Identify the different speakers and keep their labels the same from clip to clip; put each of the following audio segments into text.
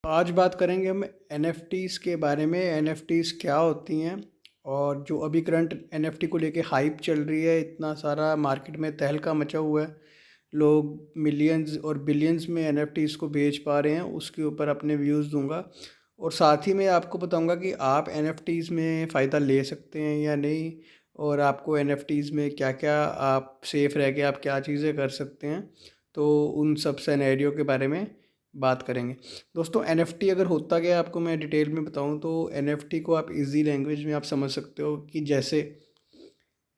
Speaker 1: आज बात करेंगे हम एनएफटीज़ के बारे में। एनएफटीज़ क्या होती हैं और जो अभी करंट एनएफटी को लेके हाइप चल रही है, इतना सारा मार्केट में तहलका मचा हुआ है। लोग मिलियंस और बिलियंस में एनएफटीज़ को बेच पा रहे हैं, उसके ऊपर अपने व्यूज़ दूंगा। और साथ ही मैं आपको बताऊंगा कि आप एनएफटीज़ में फ़ायदा ले सकते हैं या नहीं, और आपको एनएफटीज़ में क्या क्या आप सेफ़ रह के आप क्या चीज़ें कर सकते हैं। तो उन सब सिनेरियो के बारे में बात करेंगे। दोस्तों, एनएफटी अगर होता क्या है आपको मैं डिटेल में बताऊं तो एनएफटी को आप इजी लैंग्वेज में आप समझ सकते हो कि जैसे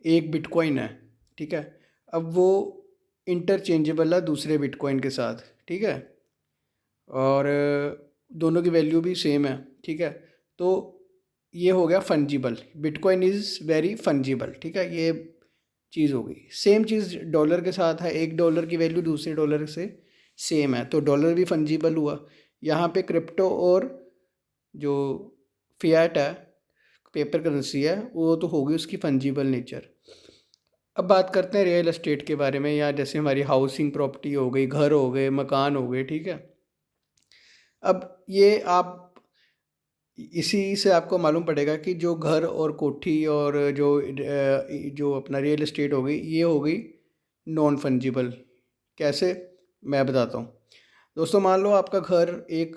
Speaker 1: एक बिटकॉइन है, ठीक है। अब वो इंटरचेंजेबल है दूसरे बिटकॉइन के साथ, ठीक है। और दोनों की वैल्यू भी सेम है, ठीक है। तो ये हो गया fungible. Bitcoin is very fungible, ठीक है। ये चीज़ हो गई। सेम चीज़ डॉलर के साथ है। एक डॉलर की वैल्यू दूसरे डॉलर से सेम है, तो डॉलर भी फंजिबल हुआ। यहाँ पे क्रिप्टो और जो फियाट है, पेपर करेंसी है, वो तो होगी उसकी फंजिबल नेचर। अब बात करते हैं रियल एस्टेट के बारे में, या जैसे हमारी हाउसिंग प्रॉपर्टी हो गई, घर हो गए, मकान हो गए, ठीक है। अब ये आप इसी से आपको मालूम पड़ेगा कि जो घर और कोठी और जो अपना रियल एस्टेट हो गई, ये हो गई नॉन फंजिबल। कैसे, मैं बताता हूँ। दोस्तों, मान लो आपका घर एक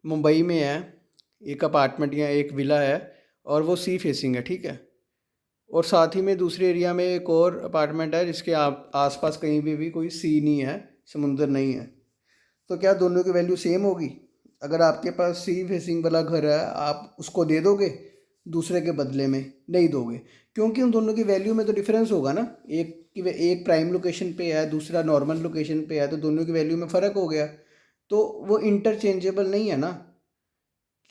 Speaker 1: मुंबई में है, एक अपार्टमेंट या एक विला है, और वो सी फेसिंग है, ठीक है। और साथ ही में दूसरे एरिया में एक और अपार्टमेंट है जिसके आप आसपास कहीं भी कोई सी नहीं है, समुंदर नहीं है। तो क्या दोनों की वैल्यू सेम होगी? अगर आपके पास सी फेसिंग वाला घर है, आप उसको दे दोगे दूसरे के बदले में? नहीं दोगे, क्योंकि उन दोनों की वैल्यू में तो डिफरेंस होगा ना। एक प्राइम लोकेशन पे है, दूसरा नॉर्मल लोकेशन पे है, तो दोनों की वैल्यू में फ़र्क हो गया। तो वो इंटरचेंजेबल नहीं है ना।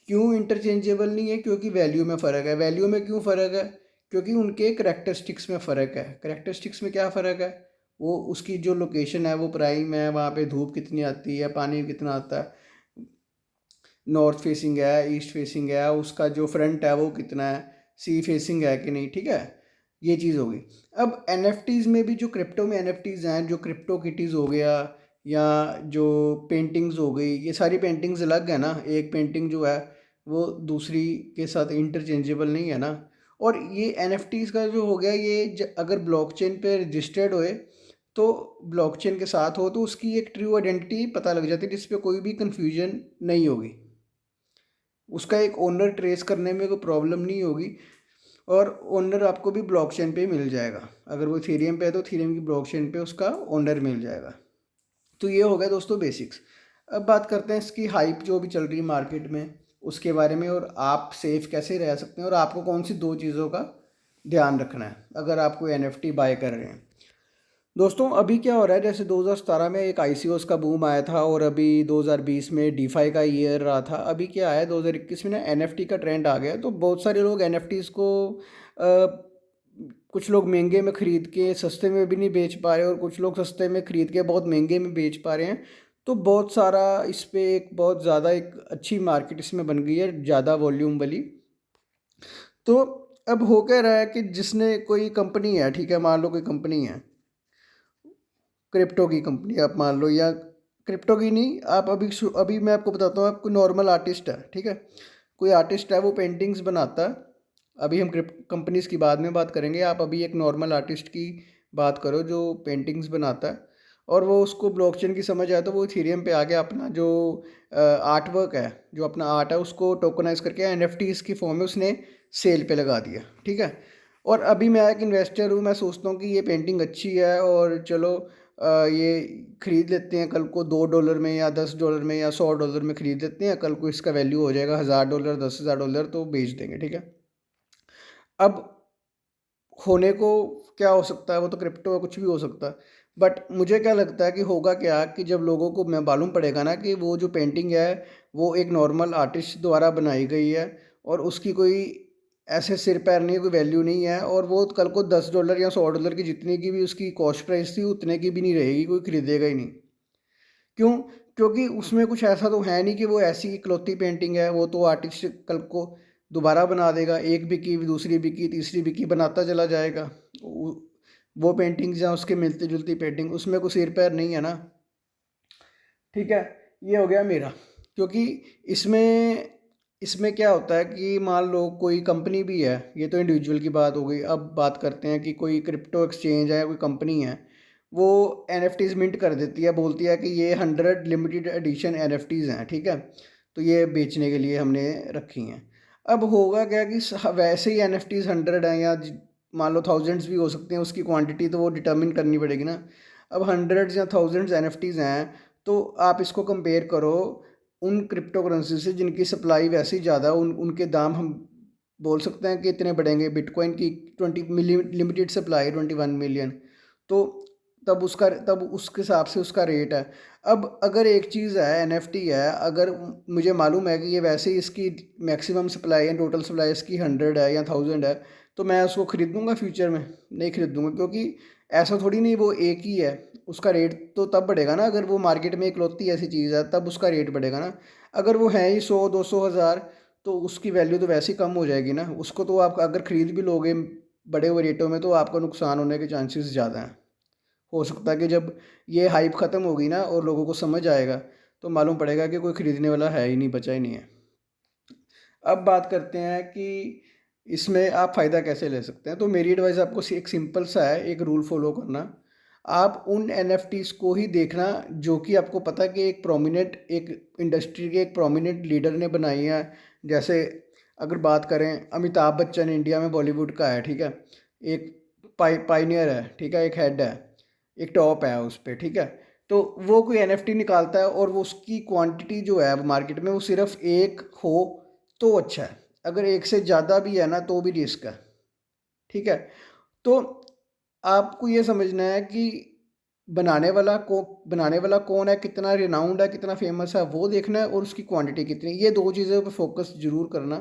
Speaker 1: क्यों इंटरचेंजेबल नहीं है? क्योंकि वैल्यू में फ़र्क है। वैल्यू में क्यों फ़र्क है? क्योंकि उनके करैक्टरिस्टिक्स में फ़र्क है। करैक्टरिस्टिक्स में क्या फ़र्क है? वो उसकी जो लोकेशन है वो प्राइम है, वहाँ पे धूप कितनी आती है, पानी कितना आता है, नॉर्थ फेसिंग है, ईस्ट फेसिंग है, उसका जो फ्रंट है वो कितना है, सी फेसिंग है कि नहीं, ठीक है। ये चीज़ होगी। अब एनएफटीज़ में भी, जो क्रिप्टो में एनएफटीज़ हैं, जो क्रिप्टो किटीज़ हो गया, या जो पेंटिंग्स हो गई, ये सारी पेंटिंग्स अलग है ना। एक पेंटिंग जो है वो दूसरी के साथ इंटरचेंजेबल नहीं है ना। और ये एनएफटीज़ का जो हो गया, ये अगर ब्लॉकचेन पे रजिस्टर्ड होए, तो ब्लॉकचेन के साथ हो, तो उसकी एक ट्रू आइडेंटिटी पता लग जाती है, जिस पे कोई भी कंफ्यूजन नहीं होगी। उसका एक ओनर ट्रेस करने में कोई प्रॉब्लम नहीं होगी, और ओनर आपको भी ब्लॉकचेन पे मिल जाएगा। अगर वो थीरियम पे है तो थीरियम की ब्लॉकचेन पे उसका ओनर मिल जाएगा। तो ये हो गया दोस्तों बेसिक्स। अब बात करते हैं इसकी हाइप जो भी चल रही है मार्केट में, उसके बारे में, और आप सेफ कैसे रह सकते हैं, और आपको कौन सी दो चीज़ों का ध्यान रखना है अगर आप कोई एनएफटी बाय कर रहे हैं। दोस्तों, अभी क्या हो रहा है, जैसे 2017 में एक आईसीओस का बूम आया था, और अभी 2020 में डीफाई का ईयर रहा था। अभी क्या है, 2021 में ना एनएफटी का ट्रेंड आ गया। तो बहुत सारे लोग एनएफटीज़ को कुछ लोग महंगे में ख़रीद के सस्ते में भी नहीं बेच पा रहे, और कुछ लोग सस्ते में ख़रीद के बहुत महंगे में बेच पा रहे हैं। तो बहुत सारा इस पे एक बहुत ज़्यादा एक अच्छी मार्केट इसमें बन गई है, ज़्यादा वॉल्यूम वाली। तो अब हो क्या रहा है कि जिसने कोई कंपनी है, ठीक है, मान लो कोई कंपनी है, क्रिप्टो की कंपनी आप मान लो, या क्रिप्टो की नहीं, आप अभी मैं आपको बताता हूँ। आपको नॉर्मल आर्टिस्ट है, ठीक है, कोई आर्टिस्ट है, वो पेंटिंग्स बनाता है। अभी हम क्रिप्ट कंपनीज की बाद में बात करेंगे। आप अभी एक नॉर्मल आर्टिस्ट की बात करो जो पेंटिंग्स बनाता है, और वो उसको ब्लॉकचेन की समझ आया, तो वो इथेरियम पे आके अपना जो आर्ट वर्क है, जो अपना आर्ट है, उसको टोकनाइज करके एनएफटीज़ की फॉर्म में उसने सेल पे लगा दिया, ठीक है। और अभी मैं एक इन्वेस्टर हूँ, मैं सोचता हूँ कि ये पेंटिंग अच्छी है, और चलो ये ख़रीद लेते हैं कल को $2 में, या $10 में, या $100 में ख़रीद लेते हैं। कल को इसका वैल्यू हो जाएगा $1000, $10,000, तो बेच देंगे, ठीक है। अब होने को क्या हो सकता है, वो तो क्रिप्टो है, कुछ भी हो सकता है। बट मुझे क्या लगता है कि होगा क्या, कि जब लोगों को मैं मालूम पड़ेगा ना कि वो जो पेंटिंग है वो एक नॉर्मल आर्टिस्ट द्वारा बनाई गई है, और उसकी कोई ऐसे सिर पैर नहीं है, कोई वैल्यू नहीं है, और वो कल को $10 या $100 की जितनी की भी उसकी कॉस्ट प्राइस थी, उतने की भी नहीं रहेगी, कोई खरीदेगा ही नहीं। क्यों? क्योंकि उसमें कुछ ऐसा तो है नहीं कि वो ऐसी इकलौती पेंटिंग है। वो तो आर्टिस्ट कल को दोबारा बना देगा, एक बिकी, दूसरी बिकी, तीसरी बिकी, बनाता चला जाएगा। वो पेंटिंग्स या उसके मिलती जुलती पेंटिंग, उसमें कोई सिर पैर नहीं है ना, ठीक है। ये हो गया मेरा। क्योंकि इसमें इसमें क्या होता है कि मान लो कोई कंपनी भी है, ये तो इंडिविजुअल की बात हो गई। अब बात करते हैं कि कोई क्रिप्टो एक्सचेंज है, कोई कंपनी है, वो एनएफटीज मिंट कर देती है, बोलती है कि ये 100 लिमिटेड एडिशन एनएफटीज हैं, ठीक है, तो ये बेचने के लिए हमने रखी हैं। अब होगा क्या कि वैसे ही एनएफटीज 100 हैं या मान लो थाउजेंड्स भी हो सकते हैं, उसकी क्वांटिटी तो वो डिटर्मिन करनी पड़ेगी ना। अब हंड्रेड्स या थाउजेंड्स एनएफटीज हैं, तो आप इसको कंपेयर करो उन क्रिप्टो करेंसी से जिनकी सप्लाई वैसे ही ज़्यादा, उनके दाम हम बोल सकते हैं कि इतने बढ़ेंगे। बिटकॉइन की 20 मिलियन लिमिटेड सप्लाई, 21 मिलियन, तो तब उसके हिसाब से उसका रेट है। अब अगर एक चीज़ है, एनएफटी है, अगर मुझे मालूम है कि ये वैसे ही इसकी मैक्सिमम सप्लाई है, टोटल सप्लाई इसकी 100 है या 1000 है, तो मैं उसको ख़रीदूँगा फ्यूचर में? नहीं खरीदूँगा, क्योंकि ऐसा थोड़ी नहीं वो एक ही है। उसका रेट तो तब बढ़ेगा ना, अगर वो मार्केट में इकलौती ऐसी चीज़ है तब उसका रेट बढ़ेगा ना। अगर वो है ही 100 200 हज़ार, तो उसकी वैल्यू तो वैसे ही कम हो जाएगी ना। उसको तो आप अगर ख़रीद भी लोगे बड़े हुए रेटों में, तो आपका नुकसान होने के चांसेस ज़्यादा हैं। हो सकता है कि जब ये हाइप ख़त्म होगी ना और लोगों को समझ आएगा, तो मालूम पड़ेगा कि कोई ख़रीदने वाला है ही नहीं, बचा ही नहीं है। अब बात करते हैं कि इसमें आप फ़ायदा कैसे ले सकते हैं। तो मेरी एडवाइस आपको एक सिंपल सा है, एक रूल फॉलो करना। आप उन एनएफटीज़ को ही देखना जो कि आपको पता है कि एक इंडस्ट्री के एक प्रोमिनेंट लीडर ने बनाई है। जैसे अगर बात करें, अमिताभ बच्चन इंडिया में बॉलीवुड का है, ठीक है, एक पाइनियर है, ठीक है, एक हेड है, एक टॉप है उस पर, ठीक है। तो वो कोई एनएफटी निकालता है और वो उसकी क्वांटिटी जो है मार्केट में वो सिर्फ एक हो तो अच्छा है, अगर एक से ज़्यादा भी है ना तो भी रिस्क है, ठीक है। तो आपको ये समझना है कि बनाने वाला कौन है, कितना रिनाउंड है, कितना फेमस है, वो देखना है, और उसकी क्वांटिटी कितनी। ये दो चीज़ों पे फोकस जरूर करना,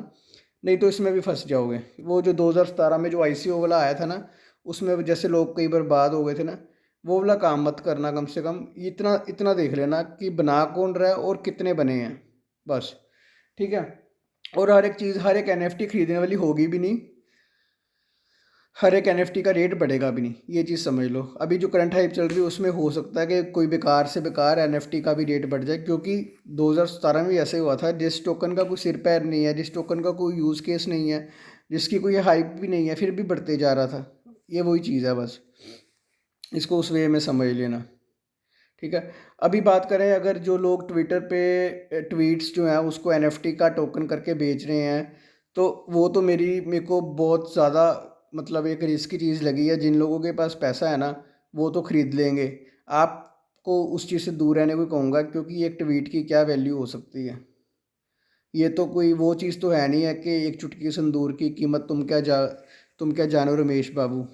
Speaker 1: नहीं तो इसमें भी फंस जाओगे। वो जो 2017 में जो आईसीओ वाला आया था ना, उसमें जैसे लोग कई बर्बाद हो गए थे ना, वो वाला काम मत करना। कम से कम इतना इतना देख लेना कि बना कौन रहा है और कितने बने हैं, बस, ठीक है। और हर एक एनएफटी खरीदने वाली होगी भी नहीं, हर एक एनएफटी का रेट बढ़ेगा भी नहीं, ये चीज़ समझ लो। अभी जो करंट हाइप चल रही है उसमें हो सकता है कि कोई बेकार से बेकार एनएफटी का भी रेट बढ़ जाए, क्योंकि 2017 में ऐसे हुआ था। जिस टोकन का कोई सिर पैर नहीं है, जिस टोकन का कोई यूज़ केस नहीं है, जिसकी कोई हाइप भी नहीं है, फिर भी बढ़ते जा रहा था। ये वही चीज़ है, बस इसको उस वे में समझ लेना, ठीक है। अभी बात करें, अगर जो लोग ट्विटर पे ट्वीट्स जो हैं उसको एनएफटी का टोकन करके बेच रहे हैं, तो वो तो मेरे को बहुत ज़्यादा मतलब एक रिस्की चीज़ लगी है। जिन लोगों के पास पैसा है ना, वो तो ख़रीद लेंगे। आपको उस चीज़ से दूर रहने को कहूँगा, क्योंकि एक ट्वीट की क्या वैल्यू हो सकती है। ये तो कोई वो चीज़ तो है नहीं है कि एक चुटकी संदूर की कीमत तुम क्या जानो रमेश बाबू,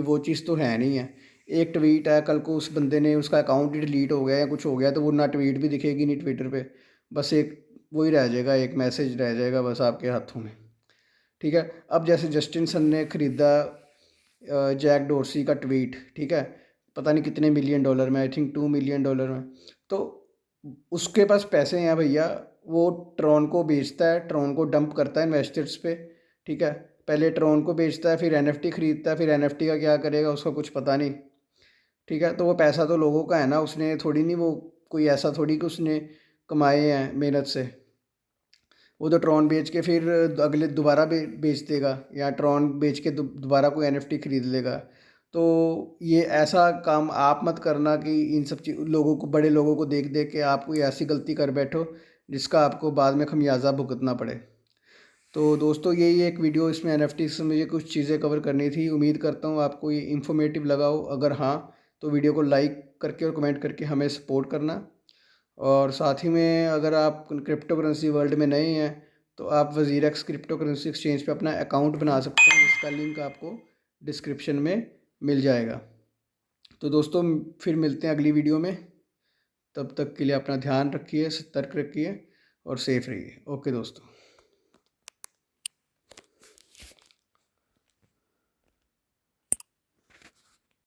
Speaker 1: वो चीज़ तो है नहीं है। एक ट्वीट है, कल को उस बंदे ने उसका अकाउंट ही डिलीट हो गया या कुछ हो गया, तो वो ना ट्वीट भी दिखेगी नहीं ट्विटर पे, बस एक वही रह जाएगा, एक मैसेज रह जाएगा बस आपके हाथों में, ठीक है। अब जैसे जस्टिन सन ने ख़रीदा जैक डोर्सी का ट्वीट, ठीक है, पता नहीं कितने $1 मिलियन में, आई थिंक $2 मिलियन में। तो उसके पास पैसे हैं भैया, वो ट्रॉन को बेचता है, ट्रॉन को डंप करता है इन्वेस्टर्स पे, ठीक है। पहले ट्रॉन को बेचता है, फिर एनएफटी ख़रीदता है, फिर एनएफटी का क्या करेगा उसका कुछ पता नहीं, ठीक है। तो वो पैसा तो लोगों का है ना, उसने थोड़ी नहीं, वो कोई ऐसा थोड़ी कि उसने कमाए हैं मेहनत से। वो तो ट्रॉन बेच के फिर अगले दोबारा बेच देगा, या ट्रॉन बेच के दोबारा कोई एनएफटी ख़रीद लेगा। तो ये ऐसा काम आप मत करना कि इन सब लोगों को, बड़े लोगों को देख देख के आप कोई ऐसी गलती कर बैठो जिसका आपको बाद में खमियाजा भुगतना पड़े। तो दोस्तों, यही एक वीडियो, इसमें एनएफटी से मुझे कुछ चीज़ें कवर करनी थी। उम्मीद करता हूँ आपको ये इन्फॉर्मेटिव लगा हो। अगर हाँ, तो वीडियो को लाइक करके और कमेंट करके हमें सपोर्ट करना। और साथ ही में अगर आप क्रिप्टो करेंसी वर्ल्ड में नए हैं, तो आप वज़ीरक्स क्रिप्टो करेंसी एक्सचेंज पे अपना अकाउंट बना सकते हैं, जिसका लिंक आपको डिस्क्रिप्शन में मिल जाएगा। तो दोस्तों, फिर मिलते हैं अगली वीडियो में। तब तक के लिए अपना ध्यान रखिए, सतर्क रखिए और सेफ रहिए। ओके दोस्तों।